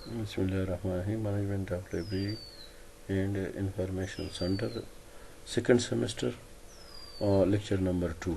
Bismillahirrahmanirrahim. Management of Library and Information Center, second semester, lecture number 2.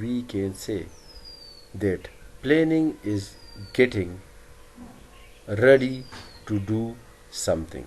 we can say that planning is getting ready to do something.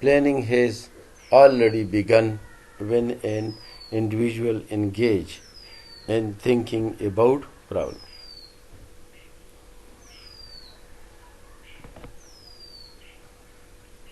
Planning has already begun when an individual engage in thinking about problem.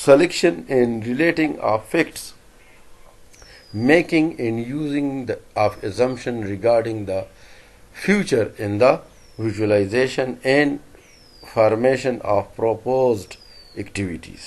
selection and relating of facts, making and using of assumption regarding the future in the visualization and formation of proposed activities.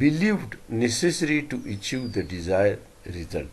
believed necessary to achieve the desired result.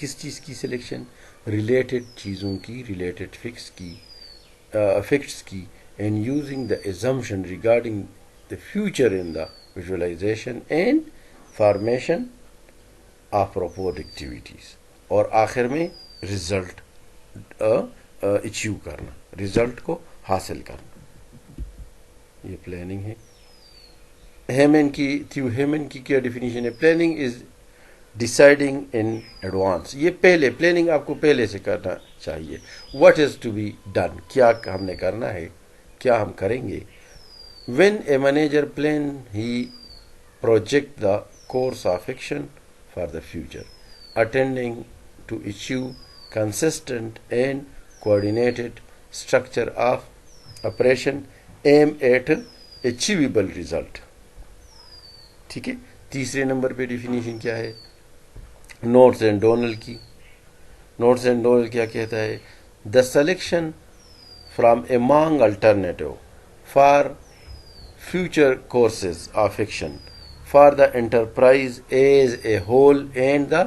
کس چیز کی selection? Related چیزوں کی، related facts کی، and using the assumption regarding the future in the visualisation and formation of proposed activities. اور آخر میں result achieve کرنا، رزلٹ کو حاصل کرنا. یہ پلاننگ ہے. ہیمن کی کیا ڈیفینیشن ہے؟ Planning is deciding in advance. یہ پہلے پلاننگ آپ کو پہلے سے کرنا چاہیے. What is to be done, کیا ہم نے کرنا ہے، کیا ہم کریں گے. When a manager plan he project the course of action for the future attending to achieve consistent and coordinated structure of operation aim at achievable result. ٹھیک ہے. تیسرے نمبر پہ ڈیفینیشن کیا ہے؟ نوٹس اینڈ ڈونل کی. نوٹس اینڈ ڈونل کیا کہتا ہے؟ The selection from among alternative for future courses of action for the enterprise as a whole and the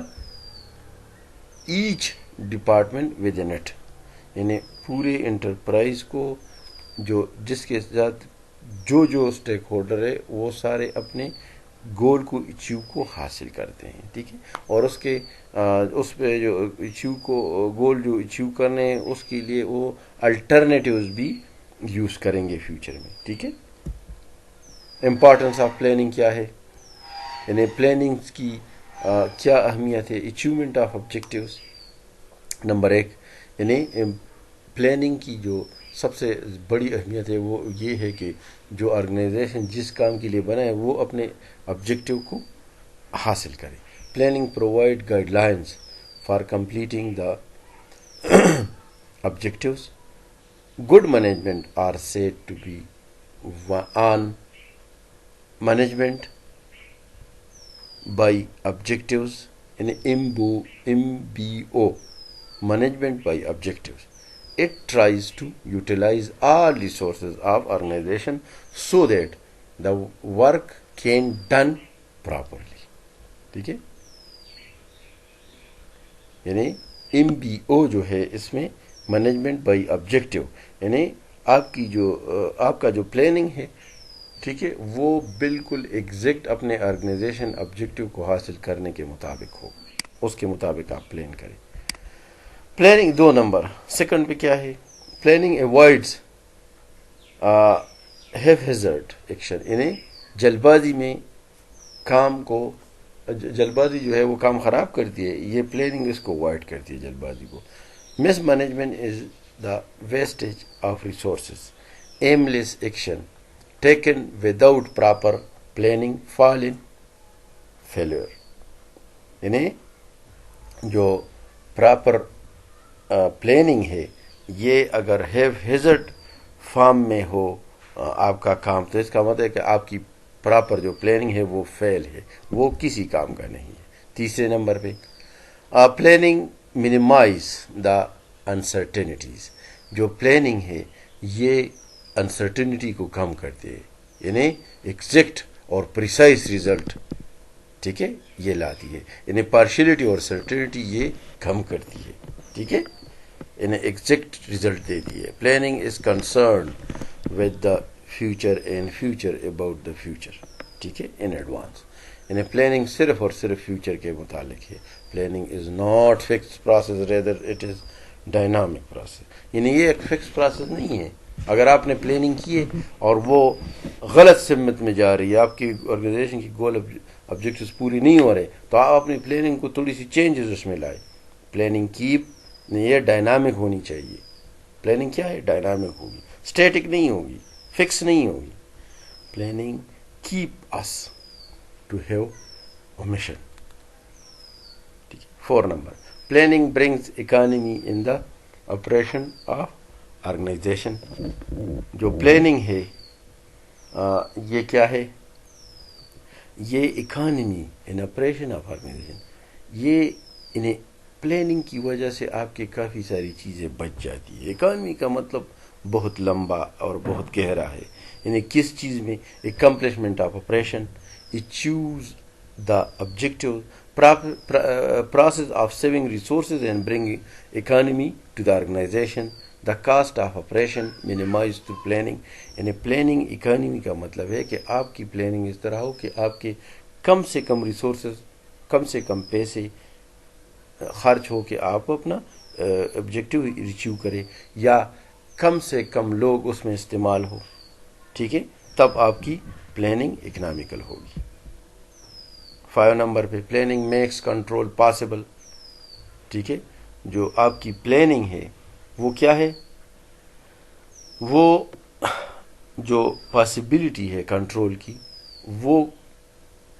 each department within it. یعنی پورے انٹرپرائز کو جس کے ساتھ جو اسٹیک ہولڈر ہے وہ سارے اپنے گول کو اچیو کو حاصل کرتے ہیں. ٹھیک ہے. اور اس پہ جو اچیو کو گول جو اچیو کرنے ہیں اس کے لیے وہ الٹرنیٹیوز بھی یوز کریں گے فیوچر میں. ٹھیک ہے. امپورٹنس آف پلاننگ کیا ہے؟ یعنی پلاننگ کی کیا اہمیت ہے؟ Achievement of objectives. نمبر 1 یعنی پلاننگ کی جو سب سے بڑی اہمیت ہے وہ یہ ہے کہ جو آرگنائزیشن جس کام کے لیے بنا ہے وہ اپنے آبجیکٹیو کو حاصل کرے. Planning provide guidelines for completing the objectives. Good management are said to be on management by objectives in MBO, management by objectives. It tries to utilize all resources of organization so that the work can done properly. ٹھیک ہے. یعنی MBO جو ہے اس میں management by objective, یعنی آپ کا جو پلاننگ ہے ٹھیک ہے وہ بالکل ایگزیکٹ اپنے آرگنائزیشن آبجیکٹیو کو حاصل کرنے کے مطابق ہو، اس کے مطابق آپ پلان کریں. پلاننگ 2 نمبر سیکنڈ پہ کیا ہے؟ Planning avoids hazard action. یعنی جلد بازی جو ہے وہ کام خراب کرتی ہے. یہ پلاننگ اس کو اوائڈ کرتی ہے، جلد بازی کو. Mismanagement is the wastage of resources. Aimless action taken without proper planning fall in failure. یعنی جو پراپر پلاننگ ہے یہ اگر ہیزرڈ فارم میں ہو آپ کا کام تو اس کا مطلب ہے کہ آپ کی پراپر جو پلاننگ ہے وہ فیل ہے، وہ کسی کام کا نہیں ہے. تیسرے نمبر پہ پلاننگ منیمائز دا انسرٹینٹیز. جو پلاننگ ہے یہ انسرٹنٹی کو کم کرتی ہے، یعنی ایگزیکٹ اور پریسائز ریزلٹ ٹھیک ہے یہ لاتی ہے. یعنی پارشلٹی اور سرٹنٹی یہ کم کرتی ہے. ٹھیک ہے. یعنی ایگزیکٹ ریزلٹ دیتی ہے. Planning is concern with the future and future about the future. ٹھیک ہے. In advance. یعنی پلاننگ صرف اور صرف فیوچر کے متعلق ہے. Planning is not fix process rather it is dynamic process. یعنی یہ ایک فکس پروسیس نہیں ہے. اگر آپ نے پلاننگ کی ہے اور وہ غلط سمت میں جا رہی ہے، آپ کی آرگنائزیشن کی گول آبجیکٹیوز پوری نہیں ہو رہے، تو آپ اپنی پلاننگ کو تھوڑی سی چینجز اس میں لائے. پلاننگ یہ ڈائنامک ہونی چاہیے. پلاننگ کیا ہے؟ ڈائنامک ہوگی، اسٹیٹک نہیں ہوگی، فکس نہیں ہوگی. Planning keep us to have a mission. ٹھیک ہے. 4 number planning brings economy in the operation of organization. جو پلاننگ ہے یہ کیا ہے؟ یہ economy in operation of organization. یہ انہیں پلاننگ کی وجہ سے آپ کے کافی ساری چیزیں بچ جاتی ہے. اکانومی کا مطلب بہت لمبا اور بہت گہرا ہے. یعنی کس چیز میں؟ Accomplishment of operation, achieves the objective process of saving resources and bringing economy to the organization. The cost of operation minimized through planning. یعنی پلاننگ اکانومی کا مطلب ہے کہ آپ کی پلاننگ اس طرح ہو کہ آپ کے کم سے کم ریسورسز، کم سے کم پیسے خرچ ہو کہ آپ اپنا آبجیکٹو ریچیو کرے، یا کم سے کم لوگ اس میں استعمال ہو. ٹھیک ہے، تب آپ کی پلاننگ اکنامیکل ہوگی. 5 نمبر پہ پلاننگ میکس کنٹرول پاسبل. ٹھیک ہے، جو آپ کی پلاننگ ہے وہ کیا ہے؟ وہ جو پاسبلٹی ہے کنٹرول کی وہ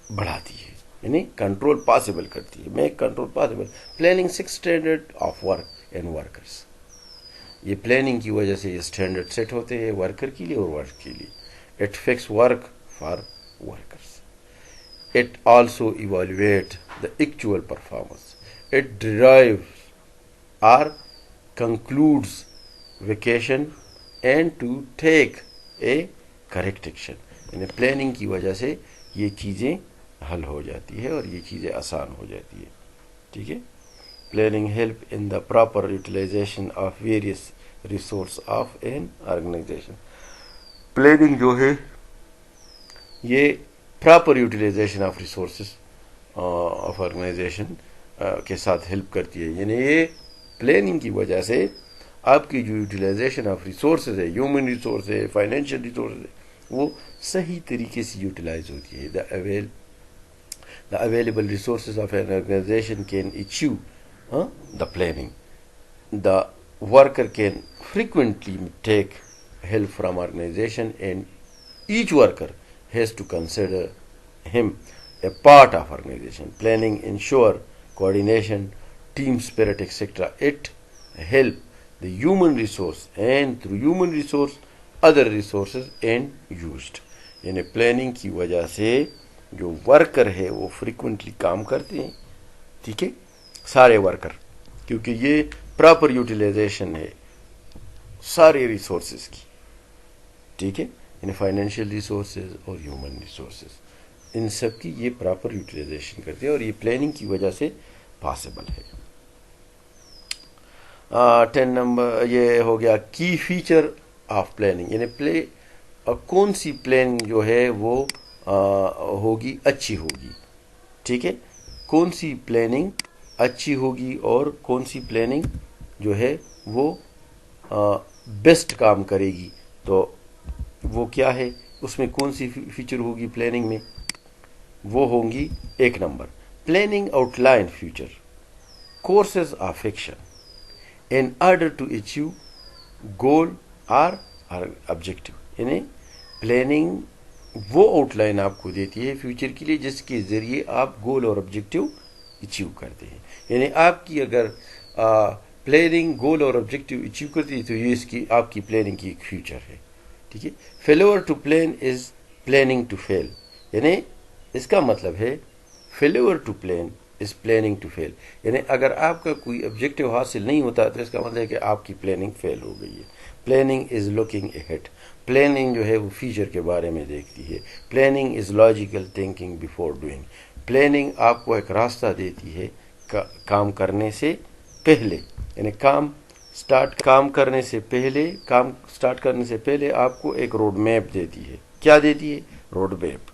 بڑھاتی ہے، یعنی کنٹرول پاسبل کرتی ہے. Make control possible. Planning 6 standard of work and workers. یہ پلاننگ کی وجہ سے یہ اسٹینڈرڈ سیٹ ہوتے ہیں ورکر کے لیے اور ورک کے لیے. It fix work for workers. It also evaluates the actual performance. It derives or concludes vacation and to take a correct action. یعنی پلاننگ کی وجہ سے یہ چیزیں حل ہو جاتی ہے اور یہ چیزیں آسان ہو جاتی ہے. ٹھیک ہے. Planning help in the proper utilization of various resource of an organization. Planning جو ہے یہ proper utilization of resources of organization کے ساتھ ہیلپ کرتی ہے. یعنی یہ پلاننگ کی وجہ سے آپ کی جو یوٹیلائزیشن آف ریسورسز ہے، ہیومن ریسورس ہے، فائنینشیل ریسورس ہے، وہ صحیح طریقے سے یوٹیلائز ہوتی ہے. The available resources of an organization can achieve the planning. The worker can frequently take help from organization and each worker has to consider him a part of organization. Planning ensure coordination, team spirit, etc. It help the human resource and through human resource other resources and used. یعنی planning کی وجہ سے جو worker ہے وہ frequently کام کرتے ہیں. ٹھیک ہے، سارے ورکر، کیونکہ یہ پراپر یوٹیلائزیشن ہے سارے ریسورسز کی. ٹھیک ہے، یعنی فائنینشیل ریسورسز اور ہیومن ریسورسز، ان سب کی یہ پراپر یوٹیلائزیشن کرتے ہیں اور یہ پلاننگ کی وجہ سے پاسبل ہے. 10 نمبر یہ ہو گیا کی فیچر آف پلاننگ. یعنی کون سی پلاننگ جو ہے وہ ہوگی اچھی ہوگی. ٹھیک ہے، کون سی پلاننگ اچھی ہوگی اور کون سی پلاننگ جو ہے وہ بیسٹ کام کرے گی. تو وہ کیا ہے، اس میں کون سی فیچر ہوگی پلاننگ میں؟ وہ ہوں گی 1 number planning outline future courses of action in order to achieve goal اور آبجیکٹو. یعنی پلاننگ وہ آؤٹ لائن آپ کو دیتی ہے فیوچر کے لیے جس کے ذریعے آپ گول اور آبجیکٹو اچیو کرتے ہیں. یعنی آپ کی اگر پلاننگ گول اور آبجیکٹو اچیو کرتی ہے تو یہ اس کی آپ کی پلاننگ کی ایک فیوچر ہے. ٹھیک ہے. Failure to plan is planning to fail. یعنی اس کا مطلب ہے failure to plan is planning to fail. یعنی اگر آپ کا کوئی آبجیکٹو حاصل نہیں ہوتا تو اس کا مطلب ہے کہ آپ کی پلاننگ فیل ہو گئی ہے. Planning is looking ahead. Planning جو ہے وہ فیوچر کے بارے میں دیکھتی ہے. Planning is logical thinking before doing. Planning آپ کو ایک راستہ دیتی ہے کام کرنے سے پہلے. یعنی کام کرنے سے پہلے آپ کو ایک روڈ میپ دیتی ہے. کیا دیتی ہے؟ Road map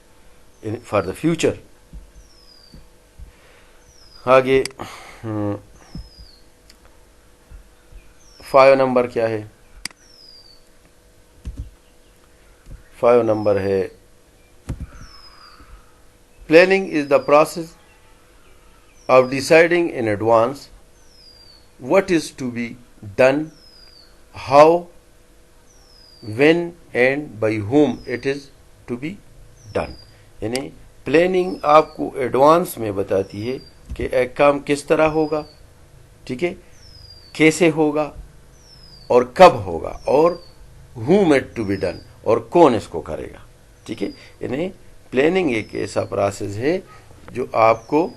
for the future. آگے 5 نمبر کیا ہے؟ 5 نمبر ہے planning is the process of deciding in advance what is to be done, how, when and by whom it is to be done. یعنی پلاننگ آپ کو advance میں بتاتی ہے کہ ایک کام کس طرح ہوگا. ٹھیک ہے، کیسے ہوگا اور کب ہوگا اور whom it to be done اور کون اس کو کرے گا. ٹھیک ہے، یعنی پلاننگ ایک ایسا پروسیس ہے جو آپ کو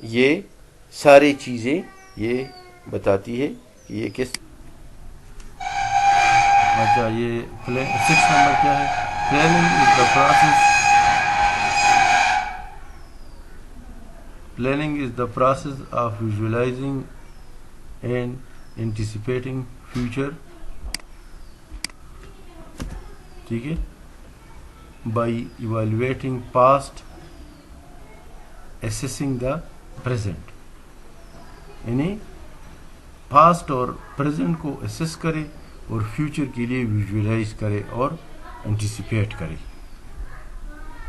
یہ ساری چیزیں یہ بتاتی ہے کہ یہ کس. اچھا، یہ 6 نمبر کیا ہے؟ Planning is the process planning is the process of visualizing and anticipating future, ٹھیک ہے, by evaluating past, assessing the present. یعنی پاسٹ اور پریزنٹ کو اسیس کرے اور فیوچر کے لیے ویژولائز کرے اور انٹیسپیٹ کرے.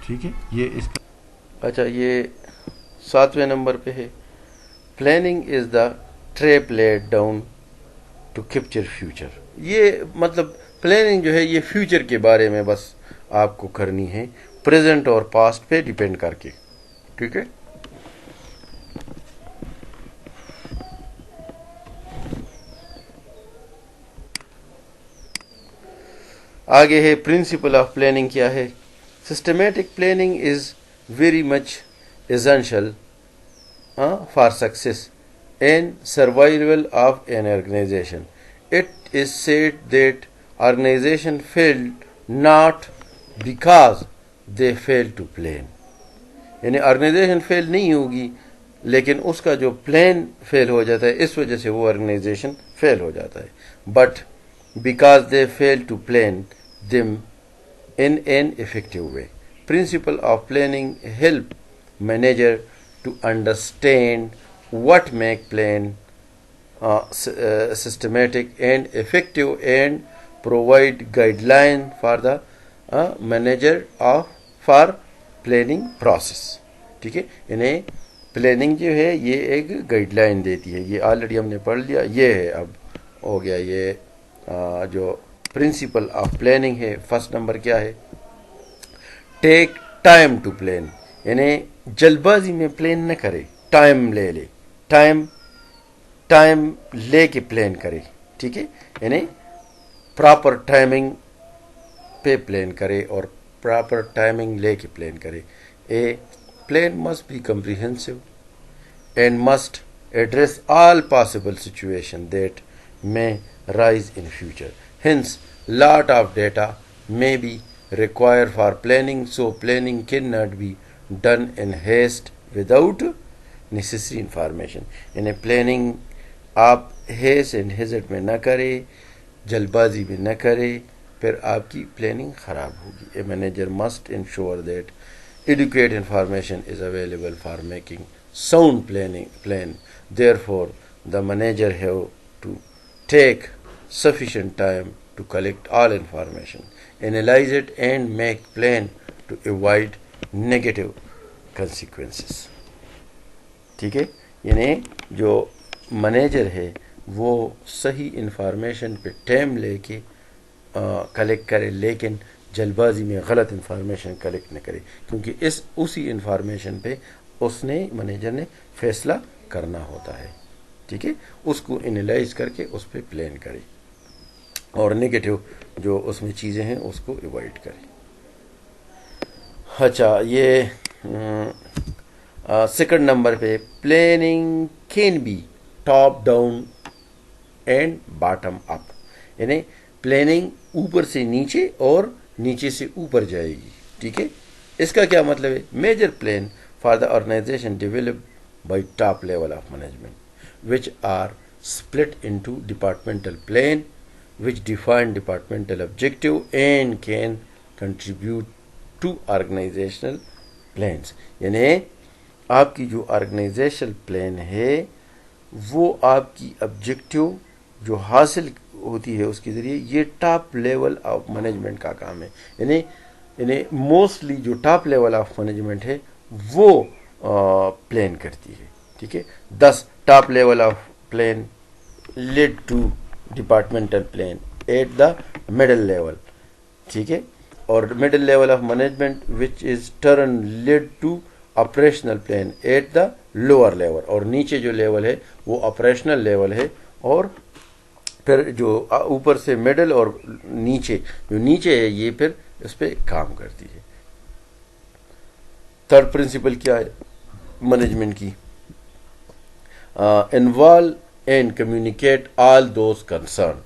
ٹھیک ہے, یہ اس کا. اچھا, یہ 7ویں نمبر پہ ہے, planning is the trap lead down to capture future. یہ مطلب پلاننگ جو ہے یہ فیوچر کے بارے میں بس آپ کو کرنی ہے, پریزنٹ اور پاسٹ پہ ڈیپینڈ کر کے. ٹھیک ہے, آگے ہے پرنسپل آف پلاننگ کیا ہے. Systematic planning is very much essential for success and survival of an organization. It is said that organization failed not because they failed to plan. یعنی آرگنائزیشن فیل نہیں ہوگی لیکن اس کا جو پلان فیل ہو جاتا ہے, اس وجہ سے وہ آرگنائزیشن فیل ہو جاتا ہے. But because they fail to plan them in an effective way. Principle of planning help manager to understand what make plan systematic and effective and provide guideline for the manager for planning process. ٹھیک ہے, انہیں planning جو ہے یہ ایک guide line دیتی ہے. یہ آلریڈی ہم نے پڑھ لیا, یہ ہے اب ہو گیا یہ جو پرنسپل آف پلاننگ ہے. فرسٹ نمبر کیا ہے, ٹیک ٹائم ٹو پلان. یعنی جلد بازی میں پلان نہ کرے, ٹائم لے لے, ٹائم لے کے پلان کرے. ٹھیک ہے, یعنی پراپر ٹائمنگ پہ پلان کرے اور پراپر ٹائمنگ لے کے پلان کرے. A plan must be comprehensive and must address all possible situation that may rise in future. Hence, lot of data may be required for planning, so planning cannot be done in haste without necessary information. یعنی planning آپ ہیس and ہیزٹ میں نہ کرے, جلد بازی میں نہ کرے, پھر آپ کی پلاننگ خراب ہوگی. A manager must ensure that adequate information is available for making sound plan. Therefore, the manager have to take sufficient time to collect all information, analyze it and make plan to avoid negative consequences. ٹھیک ہے, یعنی جو manager ہے وہ صحیح information پہ time لے کے کلیکٹ کرے, لیکن جلد بازی میں غلط انفارمیشن کلیکٹ نہ کرے, کیونکہ اسی انفارمیشن پہ اس نے مینیجر نے فیصلہ کرنا ہوتا ہے. ٹھیک ہے, اس کو انالائز کر کے اس پہ پلان کرے اور نگیٹو جو اس میں چیزیں ہیں اس کو ایوائڈ کرے. اچھا, یہ سیکنڈ نمبر پہ planning can be top down and bottom up. یعنی پلاننگ اوپر سے نیچے اور نیچے سے اوپر جائے گی. ٹھیک ہے, اس کا کیا مطلب ہے, major plan for the organization develop by top level of management which are split into departmental plan which define departmental objective and can contribute to organizational plans. یعنی آپ کی جو آرگنائزیشنل پلان ہے وہ آپ کی آبجیکٹیو جو حاصل ہوتی ہے اس کے ذریعے یہ ٹاپ لیول آف مینجمنٹ کا کام ہے. یعنی موسٹلی جو ٹاپ لیول آف مینجمنٹ ہے وہ پلان کرتی ہے. ٹھیک ہے, 10 top level of plan lead to departmental plan at the middle level. ٹھیک ہے, اور middle level of management which is turn lead to operational plan at the lower level. اور نیچے جو لیول ہے وہ آپریشنل لیول ہے, اور پھر جو اوپر سے مڈل اور نیچے جو نیچے ہے یہ پھر اس پہ کام کرتی ہے. تھرڈ پرنسپل کیا ہے مینجمنٹ کی, involve and communicate all those concern.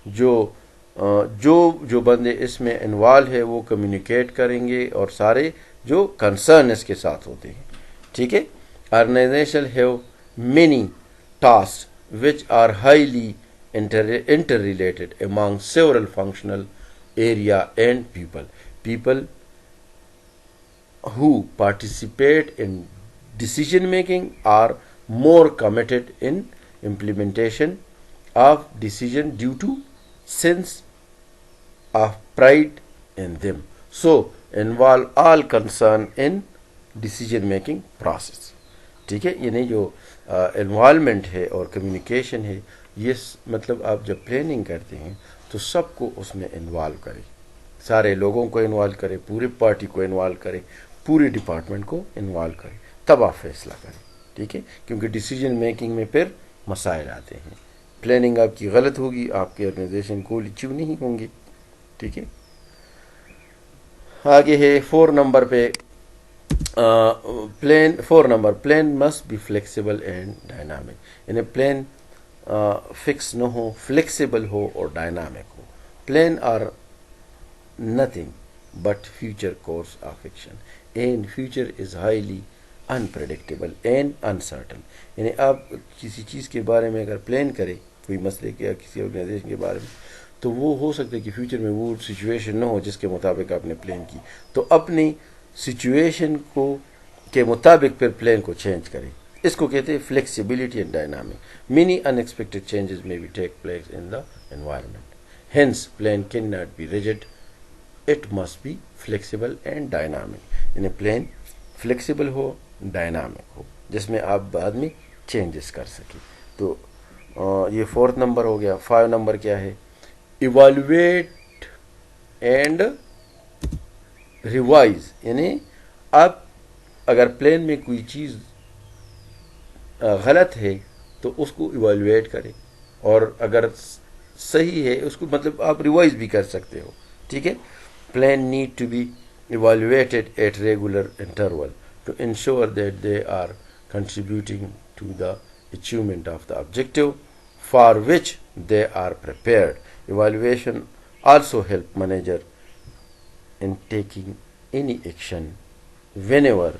جو بندے اس میں انوالو ہے وہ کمیونیکیٹ کریں گے اور سارے جو کنسرن اس کے ساتھ ہوتے ہیں. ٹھیک ہے, Organizations have many tasks which are highly interrelated among several functional area and people. People who participate in decision making are more committed in implementation of decision due to sense of pride in them. So involve all concern in decision making process. ٹھیک ہے، یعنی جو involvement ہے اور communication ہے، یہ مطلب آپ جب پلاننگ کرتے ہیں تو سب کو اس میں انوالو کریں، سارے لوگوں کو انوالو کریں، پورے پارٹی کو انوالو کریں، پورے ڈپارٹمنٹ کو انوالو کریں، تب آپ فیصلہ کریں. ٹھیک ہے، کیونکہ ڈیسیجن میکنگ میں پھر مسائل آتے ہیں. پلاننگ آپ کی غلط ہوگی، آپ کے آرگنائزیشن گول اچیو نہیں ہوں گے. ٹھیک ہے، آگے ہے 4 نمبر پہ plan. 4 number, plan must be flexible and dynamic. یعنی پلان فکس نہ ہو، فلیکسیبل ہو اور ڈائنامک ہو. Plan are nothing but future course of action and future is highly unpredictable and uncertain. یعنی آپ کسی چیز کے بارے میں اگر پلان کریں، کوئی مسئلے کے یا کسی آرگنائزیشن کے بارے میں، تو وہ ہو سکتا ہے کہ فیوچر میں وہ سچویشن نہ ہو جس کے مطابق آپ نے پلان کی. تو اپنی سچویشن کو کے مطابق پھر پلان کو چینج کریں. اس کو کہتے ہیں flexibility and dynamic. Many unexpected changes میں be take place in the environment. Hence plan can not be rigid, it must be flexible and dynamic. یعنی پلان فلیکسیبل ہو، ڈائنامک ہو، جس میں آپ بعد میں چینجز کر سکیں. تو یہ 4 نمبر ہو گیا. 5 نمبر کیا ہے؟ ایوالویٹ اینڈ ریوائز. یعنی آپ اگر پلان میں کوئی چیز غلط ہے تو اس کو ایوالویٹ کریں، اور اگر صحیح ہے اس کو مطلب آپ ریوائز بھی کر سکتے ہو. ٹھیک ہے، plan need to be evaluated at regular interval to ensure that they are contributing to the achievement of the objective for which they are prepared. Evaluation also help manager in taking any action whenever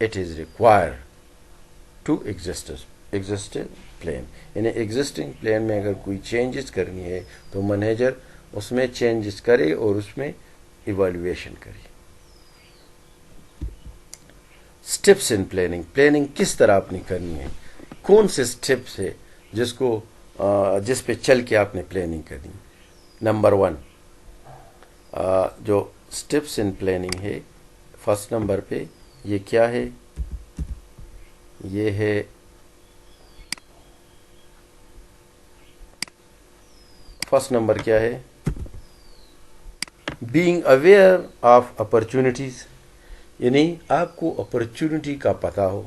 it is required to existing plan. یعنی existing plan میں اگر کوئی changes کرنی ہے تو manager اس میں changes کرے اور اس میں ایوالویشن کرے. Steps in planning. پلاننگ کس طرح آپ نے کرنی ہے، کون سے اسٹیپس ہے جس پہ چل کے آپ نے پلاننگ کرنی. نمبر 1 جو اسٹیپس ان پلاننگ ہے، فرسٹ نمبر پہ یہ کیا ہے؟ یہ ہے فرسٹ نمبر کیا ہے؟ Being aware of opportunities. یعنی آپ کو اپرچونیٹی کا پتہ ہو.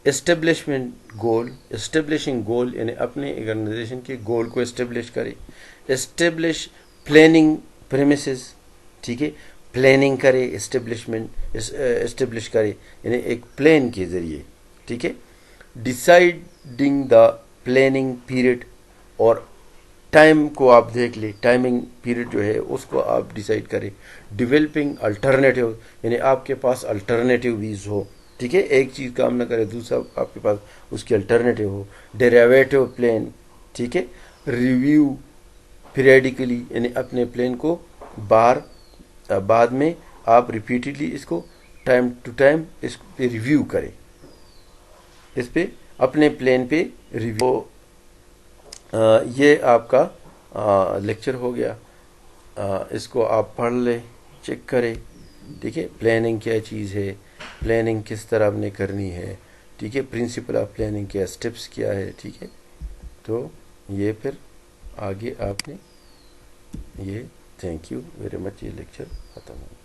اسٹیبلشمنٹ گول. اسٹیبلشنگ گول یعنی اپنے آرگنائزیشن کے گول کو اسٹیبلش کرے. Establish planning premises. ٹھیک ہے، پلاننگ کرے، اسٹیبلش کرے یعنی ایک پلان کے ذریعے. ٹھیک ہے، ڈیسائڈنگ دا پلاننگ پیریڈ. اور ٹائم کو آپ دیکھ لیں، ٹائمنگ پیریڈ جو ہے اس کو آپ ڈیسائیڈ کریں. ڈیولپنگ الٹرنیٹیو یعنی آپ کے پاس الٹرنیٹیو ویز ہو. ٹھیک ہے، ایک چیز کام نہ کرے دوسرا آپ کے پاس اس کی الٹرنیٹیو ہو. Derivative plan. ٹھیک ہے، ریویو پیریڈیکلی یعنی اپنے پلان کو بعد میں آپ ریپیٹڈلی اس کو ٹائم ٹو ٹائم اس پہ ریویو کریں، اس پہ اپنے پلان پہ ریویو. یہ آپ کا لیکچر ہو گیا. اس کو آپ پڑھ لیں، چیک کریں. ٹھیک ہے، پلاننگ کیا چیز ہے، پلاننگ کس طرح آپ نے کرنی ہے. ٹھیک ہے، پرنسپل آف پلاننگ کیا، اسٹیپس کیا ہے. ٹھیک ہے، تو یہ پھر آگے آپ نے یہ تھینک یو ویری مچ. یہ لیکچر ختم ہو.